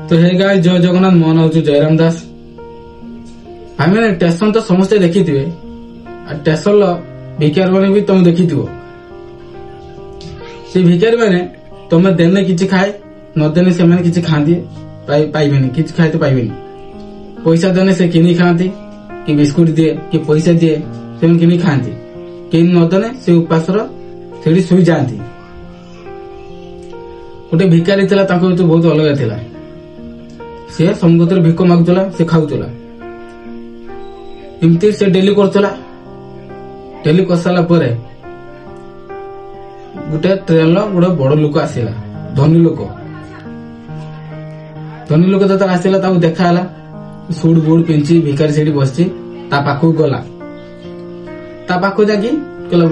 तो हे गाय जय जगन्नाथ मोहन हूँ जयराम दास। आम स्टेशन तो समस्ते देखी थे स्टेशन भिखारी मैंने भी तुम देखी से भिखारी मैंने तुम्हें देने किसी खाए नदेने से मैंने किसी खाती पाइबे किसी खाए तो पाइबे पैसा देने से किनी खाती कि बिस्कुट दिए कि पैसा दिए से किनी खाती कि नदेने से उपास से शुई जाती। गोटे भिखारी था बहुत अलग था सी समगत भिक मागुला से खाऊला एमती से डेली करुला डेली कर सारा गोटे ट्रेन गोटे बड़ लोक आसला धनी लोक जो आसला देखा सुट बुट पिंची भिखारी से बस पाख गला पाख जाकि कहला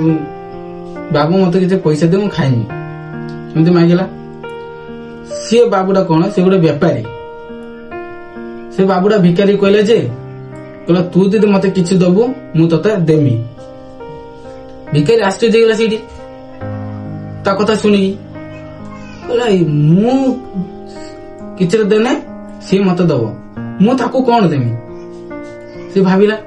बाबू मत किसी पैसा दे खाइमी एमती मांगला सी बाबूटा कौन से गोटे बेपारी से बाबूटा भिखारी कहले जे कहला तू दीदी मत किसी दबु मु तते देमी। भिखारी आश्चर्य गला सीटी ता कथा सुनी कहला मु किसी देने सी मत दब मु ताकू कौन देमी से भाविला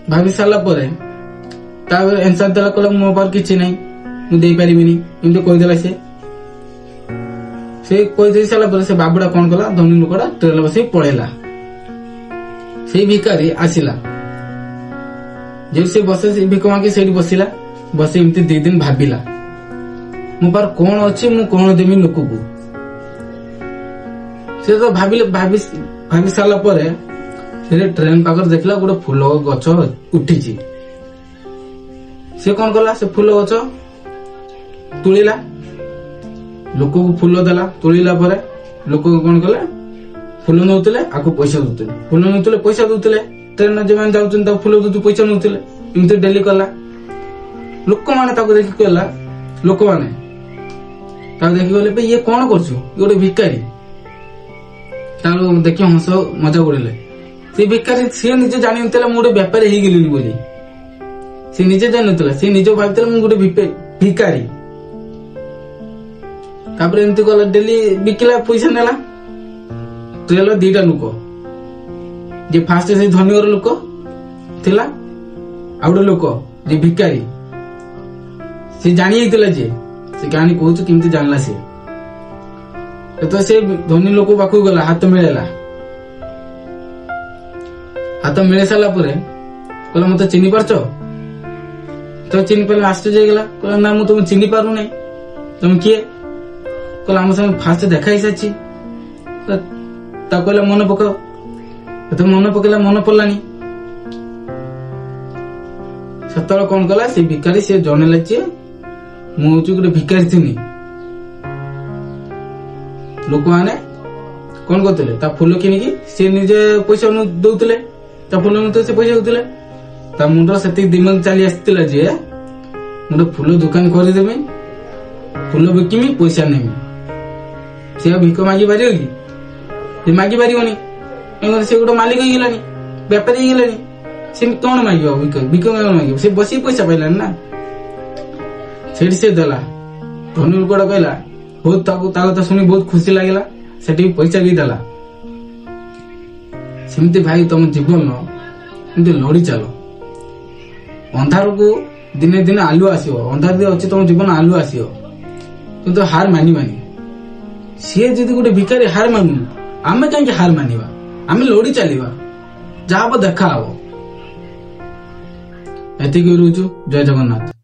भाभी सारा पर एनसर देला कहला मो पार किसी नहीं मुझे दे पारिबिनी एमती कहीदेला से कही सारा पर से बाबूटा कौन कला धनी लोकटा ट्रेन बस पड़ेला से भिखारी आसला जो से बस भिक मांगी से बसला बस एमती 2 दिन भाविला मो पार कौन अच्छी मु कौन देमी लोक को से तो भाभी सारा पर ट्रेन पाखर देखला गोटे फूल गछ उठी से कौन कला से फूल गछ तुलिला लोक को फूल देला तुलिला पर लोक कौन कले फूल नौले आपको पैसा दौले फूल नौले पैसा दौले ट्रेन जो मैंने जाऊँ फूल दे पैसा नौले एमती डेली कला लोक मैंने देखी कहला लोक मैंने देखी गले ये कौन कर गोटे भिखारी देखिए हंस मजा उड़े से भिखारी सी निजे जानी गोटे बेपारी हो गली बोली सी निजे जानी सी निजे भाई मुझे गोटे भिखारी तापर एमती गला डेली बिकिला पैसा नेला ट्रेन 2टा लोक जे फास्ट से धनी घर लोक थिला आ गोटे लोक जे भिखारी से जानी जे से कहानी कहूँ केमती जानला सी तो से धनी लोक पाखु गला हाथ मिलेला हाथ मिले सारा कहला मत चिन्ह पारच तो चिन्ह पारे आश्चर्य गला कहला ना मुझे तुम चिन्ह पारू नहीं तुम किए कहला आम संगे फास्ट देखा ही सारी कहला मन पकाओ तो मन पकेला मन पड़लानी सत कौन कला से भिखारी से जनेला जे मुझे गोटे भिखारी थी लोक मैंने कौन करते फूल किनिकी सी निजे पैसा दौले फूल नौते से पैसा दौले मुंडर से दिमाग चली आसला जे गोटे फूल दुकान करदेमी फूल बिकमी पैसा नेमी सी भिक मागी पार कि मागी पारनी से गोटे मालिक हो बेपारी हो सी कौन मांग भिक मांग से बस पैसा पाइलानी ना से देला धनी लोकटा कहला बहुत कथा शुणी बहुत खुशी लगे से पैसा भी देला सेमती भाई तुम जीवन लड़ी चल अंधार को दिने दिने आलु आसो अंधार अच्छे तुम जीवन आलु आसो कि हार मानी सी जी गोटे भिखारी हार मानु आम कहीं हार मानिबा आम लड़ी चलवा जहाँ देखा हे एति जय जगन्नाथ।